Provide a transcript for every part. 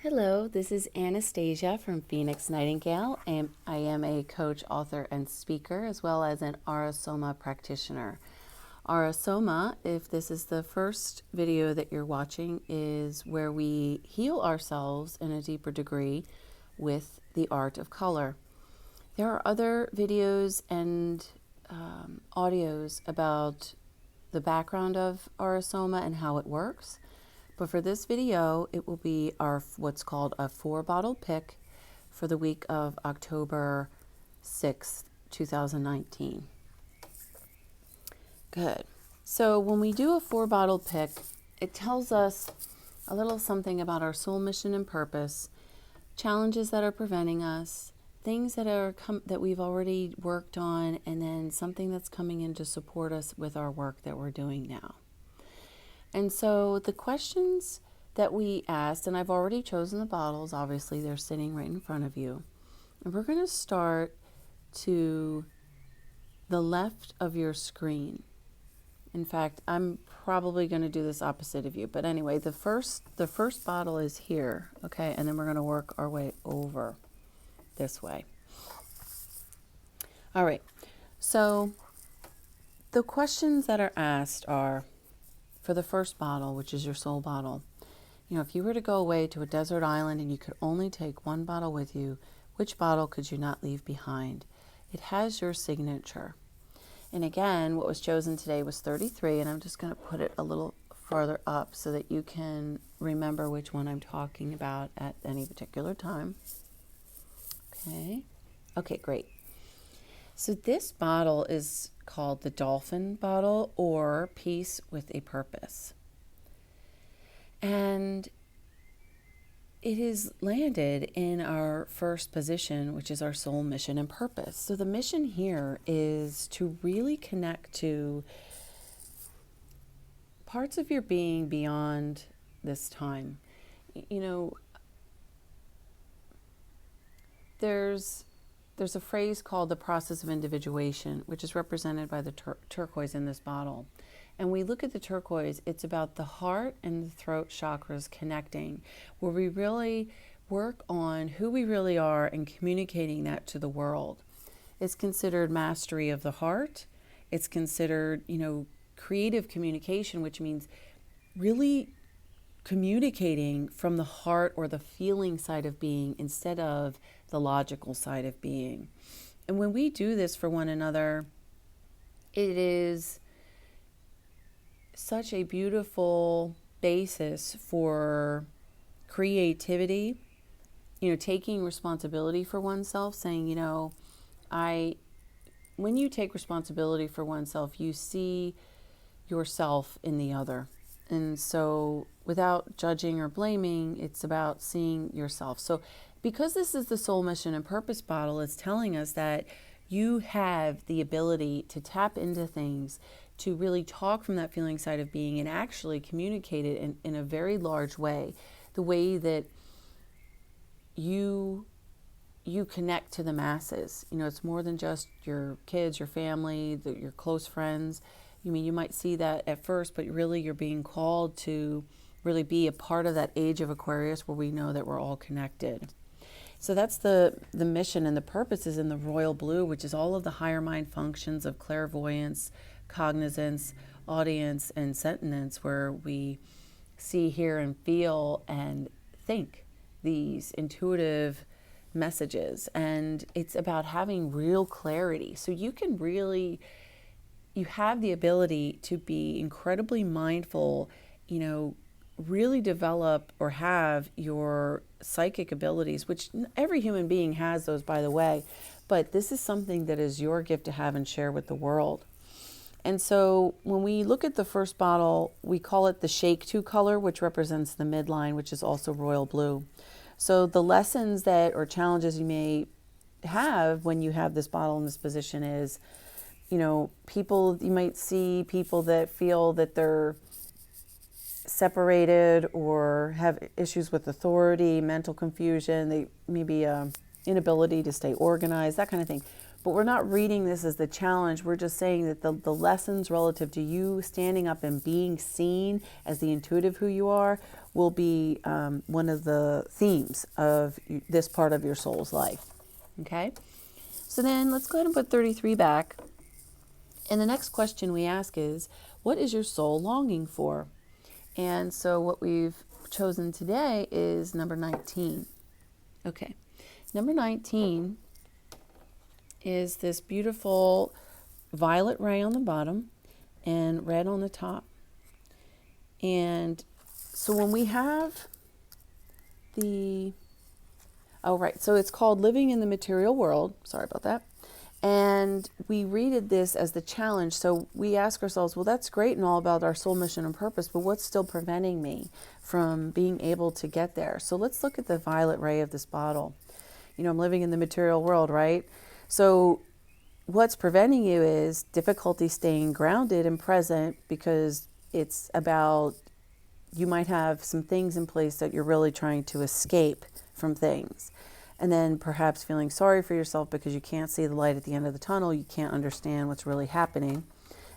Hello, this is Anastasia from Phoenix Nightingale, and I am a coach, author, and speaker, as well as an soma practitioner. Soma, if this is the first video that you're watching, is where we heal ourselves in a deeper degree with the art of color. There are other videos and audios about the background of soma and how it works. But for this video, it will be our what's called a 4-bottle pick for the week of October 6th, 2019. Good. So when we do a 4-bottle pick, it tells us a little something about our soul mission and purpose, challenges that are preventing us, things that are that we've already worked on, and then something that's coming in to support us with our work that we're doing now. And so the questions that we asked, and I've already chosen the bottles, obviously they're sitting right in front of you. And we're going to start to the left of your screen. In fact, I'm probably going to do this opposite of you. But anyway, the first bottle is here, okay? And then we're going to work our way over this way. All right. So the questions that are asked are, for the first bottle, which is your soul bottle, if you were to go away to a desert island and you could only take one bottle with you, which bottle could you not leave behind? It has your signature. And again, what was chosen today was 33, and I'm just going to put it a little farther up so that you can remember which one I'm talking about at any particular time. Okay, great. So this bottle is called the Dolphin Bottle, or Peace with a Purpose. And it is landed in our first position, which is our soul mission and purpose. So the mission here is to really connect to parts of your being beyond this time. There's a phrase called the process of individuation, which is represented by the turquoise in this bottle. And we look at the turquoise, it's about the heart and the throat chakras connecting, where we really work on who we really are and communicating that to the world. It's considered mastery of the heart. It's considered, creative communication, which means really communicating from the heart or the feeling side of being instead of the logical side of being. And when we do this for one another, it is such a beautiful basis for creativity, taking responsibility for oneself, saying, when you take responsibility for oneself, you see yourself in the other. And so without judging or blaming, it's about seeing yourself. So because this is the soul mission and purpose bottle, it's telling us that you have the ability to tap into things, to really talk from that feeling side of being and actually communicate it in a very large way, the way that you connect to the masses. It's more than just your kids, your family, your close friends. You might see that at first, but really you're being called to really be a part of that age of Aquarius where we know that we're all connected. So that's the mission, and the purpose is in the royal blue, which is all of the higher mind functions of clairvoyance, cognizance, audience, and sentience, where we see, hear, and feel and think these intuitive messages. And it's about having real clarity. So you have the ability to be incredibly mindful, really develop or have your psychic abilities, which every human being has those, by the way, but this is something that is your gift to have and share with the world. And so when we look at the first bottle, we call it the Shake 2 color, which represents the midline, which is also royal blue. So the lessons or challenges you may have when you have this bottle in this position is, you might see people that feel that they're separated or have issues with authority, mental confusion, they maybe inability to stay organized, that kind of thing. But we're not reading this as the challenge. We're just saying that the lessons relative to you standing up and being seen as the intuitive who you are will be one of the themes of this part of your soul's life. Okay? So then let's go ahead and put 33 back. And the next question we ask is, what is your soul longing for? And so what we've chosen today is number 19. Okay. Number 19 is this beautiful violet ray on the bottom and red on the top. And so when we have so it's called Living in the Material World. Sorry about that. And we read this as the challenge. So we ask ourselves, well, that's great and all about our soul mission and purpose, but what's still preventing me from being able to get there? So let's look at the violet ray of this bottle. I'm living in the material world, right? So what's preventing you is difficulty staying grounded and present, because it's about, you might have some things in place that you're really trying to escape from things. And then perhaps feeling sorry for yourself because you can't see the light at the end of the tunnel. You can't understand what's really happening.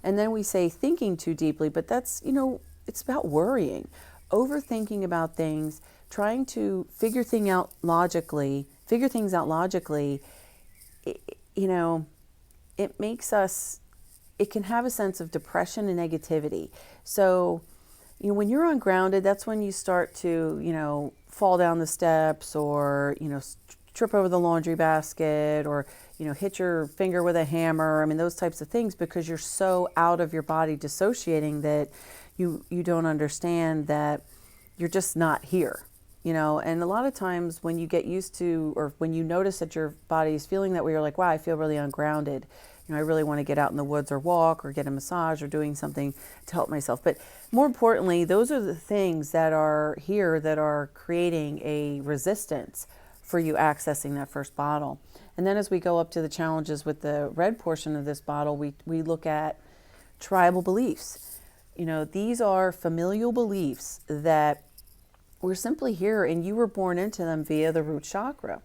And then we say thinking too deeply, but that's, it's about worrying, overthinking about things, trying to figure things out logically. It makes us, it can have a sense of depression and negativity. So, when you're ungrounded, that's when you start to, fall down the steps, or, trip over the laundry basket, or, hit your finger with a hammer. I mean, those types of things, because you're so out of your body dissociating that you don't understand that you're just not here, and a lot of times when you get used to, or when you notice that your body is feeling that way, you're like, wow, I feel really ungrounded. I really want to get out in the woods or walk or get a massage or doing something to help myself. But more importantly, those are the things that are here that are creating a resistance for you accessing that first bottle. And then as we go up to the challenges with the red portion of this bottle, we look at tribal beliefs. These are familial beliefs that we're simply here, and you were born into them via the root chakra.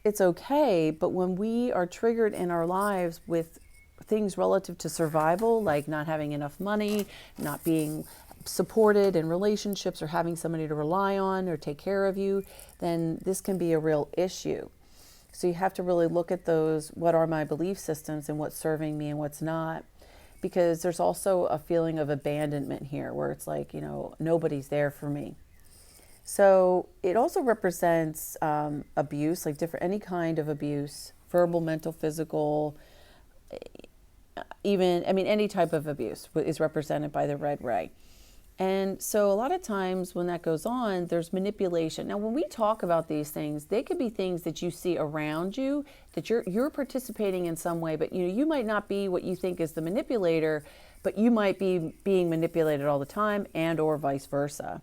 It's okay, but when we are triggered in our lives with things relative to survival, like not having enough money, not being supported in relationships, or having somebody to rely on or take care of you, then this can be a real issue. So you have to really look at those, what are my belief systems and what's serving me and what's not. Because there's also a feeling of abandonment here, where it's like, nobody's there for me. So it also represents abuse, like any kind of abuse, verbal, mental, physical, any type of abuse is represented by the red ray. And so a lot of times when that goes on, there's manipulation. Now, when we talk about these things, they could be things that you see around you, that you're participating in some way, but you might not be what you think is the manipulator, but you might be being manipulated all the time, and or vice versa.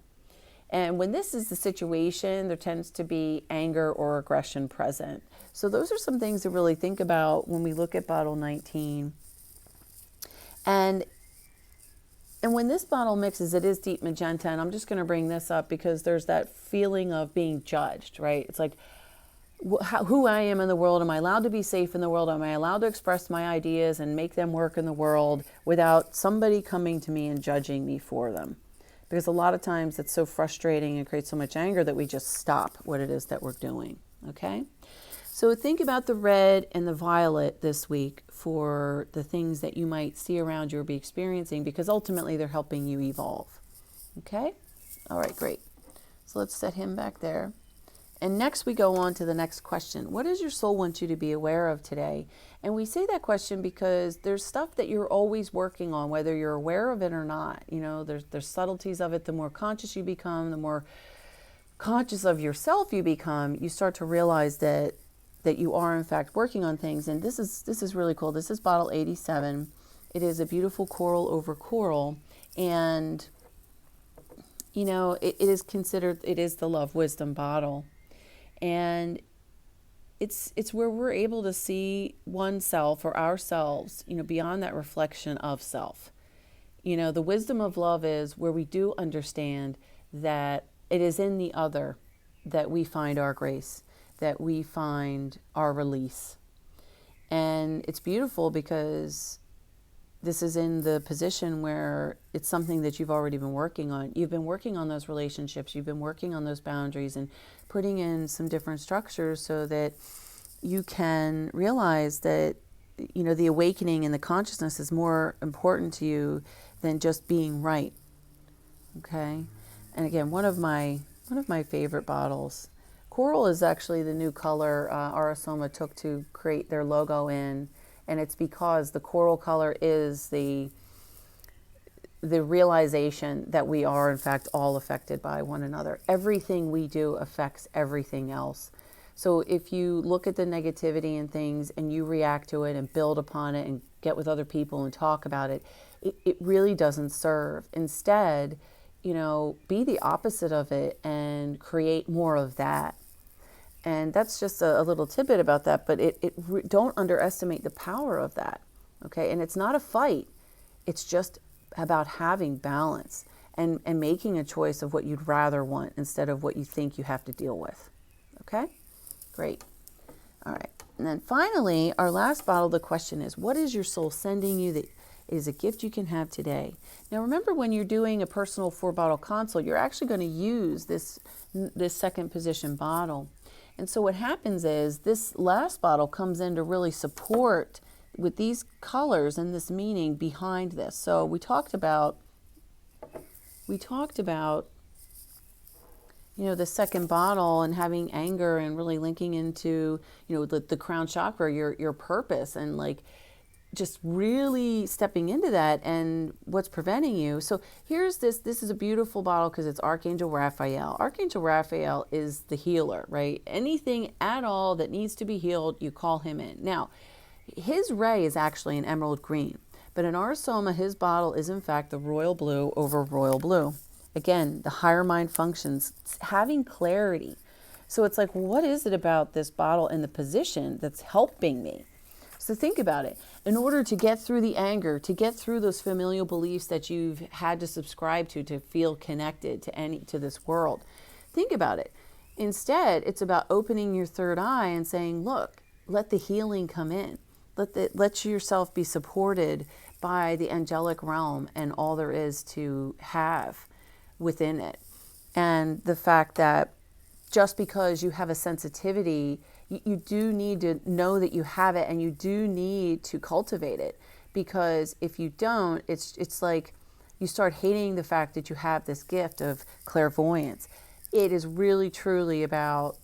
And when this is the situation, there tends to be anger or aggression present. So those are some things to really think about when we look at bottle 19. And when this bottle mixes, it is deep magenta, and I'm just going to bring this up because there's that feeling of being judged, right? It's like, who I am in the world. Am I allowed to be safe in the world? Am I allowed to express my ideas and make them work in the world without somebody coming to me and judging me for them? Because a lot of times it's so frustrating and creates so much anger that we just stop what it is that we're doing, okay? So think about the red and the violet this week for the things that you might see around you or be experiencing, because ultimately they're helping you evolve, okay? All right, great. So let's set him back there. And next we go on to the next question. What does your soul want you to be aware of today? And we say that question because there's stuff that you're always working on, whether you're aware of it or not. There's subtleties of it. The more conscious you become, the more conscious of yourself you become, you start to realize that you are in fact working on things. And this is really cool. This is bottle 87. It is a beautiful coral over coral. And it is considered, it is the love wisdom bottle. And it's where we're able to see oneself or ourselves, beyond that reflection of self. The wisdom of love is where we do understand that it is in the other that we find our grace, that we find our release. And it's beautiful because this is in the position where it's something that you've already been working on. You've been working on those relationships. You've been working on those boundaries and putting in some different structures so that you can realize that, you know, the awakening and the consciousness is more important to you than just being right. Okay. And again, one of my favorite bottles. Coral is actually the new color Soma took to create their logo in, and it's because the coral color is the realization that we are in fact all affected by one another. Everything we do affects everything else. So if you look at the negativity and things and you react to it and build upon it and get with other people and talk about it, it really doesn't serve. Instead, you know, be the opposite of it and create more of that. And that's just a little tidbit about that, but don't underestimate the power of that, okay? And it's not a fight. It's just about having balance and making a choice of what you'd rather want instead of what you think you have to deal with, okay? Great. All right. And then finally, our last bottle, the question is, what is your soul sending you that is a gift you can have today? Now, remember, when you're doing a personal 4-bottle consult, you're actually going to use this second position bottle. And so what happens is this last bottle comes in to really support with these colors and this meaning behind this. So we talked about, you know, the second bottle and having anger and really linking into, you know, the crown chakra, your purpose, and like just really stepping into that and what's preventing you. So here's this is a beautiful bottle because it's Archangel Raphael. Archangel Raphael is the healer, right? Anything at all that needs to be healed, you call him in. Now, his ray is actually an emerald green, but in our soma, his bottle is in fact the royal blue over royal blue. Again, the higher mind functions, having clarity. So it's like, what is it about this bottle and the position that's helping me? So think about it. In order to get through the anger, to get through those familial beliefs that you've had to subscribe to feel connected to this world, think about it. Instead, it's about opening your third eye and saying, look, let the healing come in. Let yourself be supported by the angelic realm and all there is to have within it. And the fact that just because you have a sensitivity, you do need to know that you have it, and you do need to cultivate it, because if you don't, it's like you start hating the fact that you have this gift of clairvoyance. It is really truly about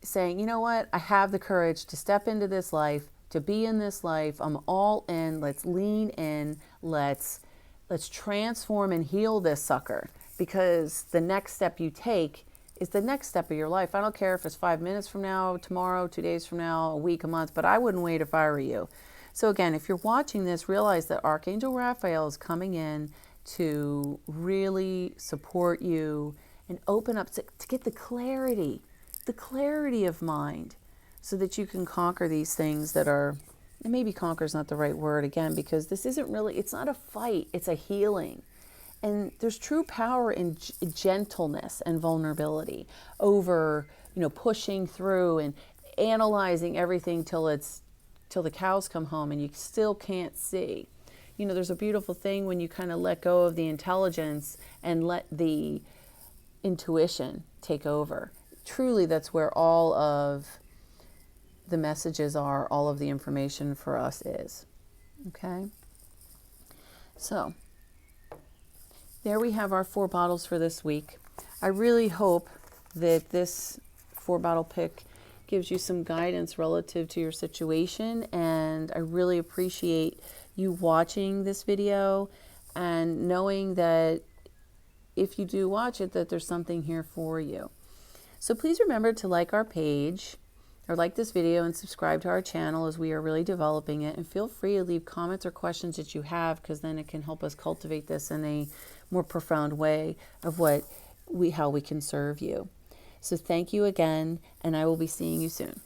saying, you know what, I have the courage to step into this life, to be in this life. I'm all in. Let's lean in. Let's transform and heal this sucker, because the next step you take is the next step of your life. I don't care if it's 5 minutes from now, tomorrow, 2 days from now, a week, a month, but I wouldn't wait if I were you. So again, if you're watching this, realize that Archangel Raphael is coming in to really support you and open up to get the clarity of mind, so that you can conquer these things that are, and maybe conquer is not the right word again, because this isn't really, it's not a fight, it's a healing. And there's true power in gentleness and vulnerability over, you know, pushing through and analyzing everything till the cows come home and you still can't see. You know, there's a beautiful thing when you kind of let go of the intelligence and let the intuition take over. Truly, that's where all of the messages are, all of the information for us is. Okay? So there we have our 4 bottles for this week. I really hope that this 4-bottle pick gives you some guidance relative to your situation, and I really appreciate you watching this video and knowing that if you do watch it, that there's something here for you. So please remember to like our page, or like this video, and subscribe to our channel as we are really developing it. And feel free to leave comments or questions that you have, because then it can help us cultivate this in a more profound way of how we can serve you. So thank you again, and I will be seeing you soon.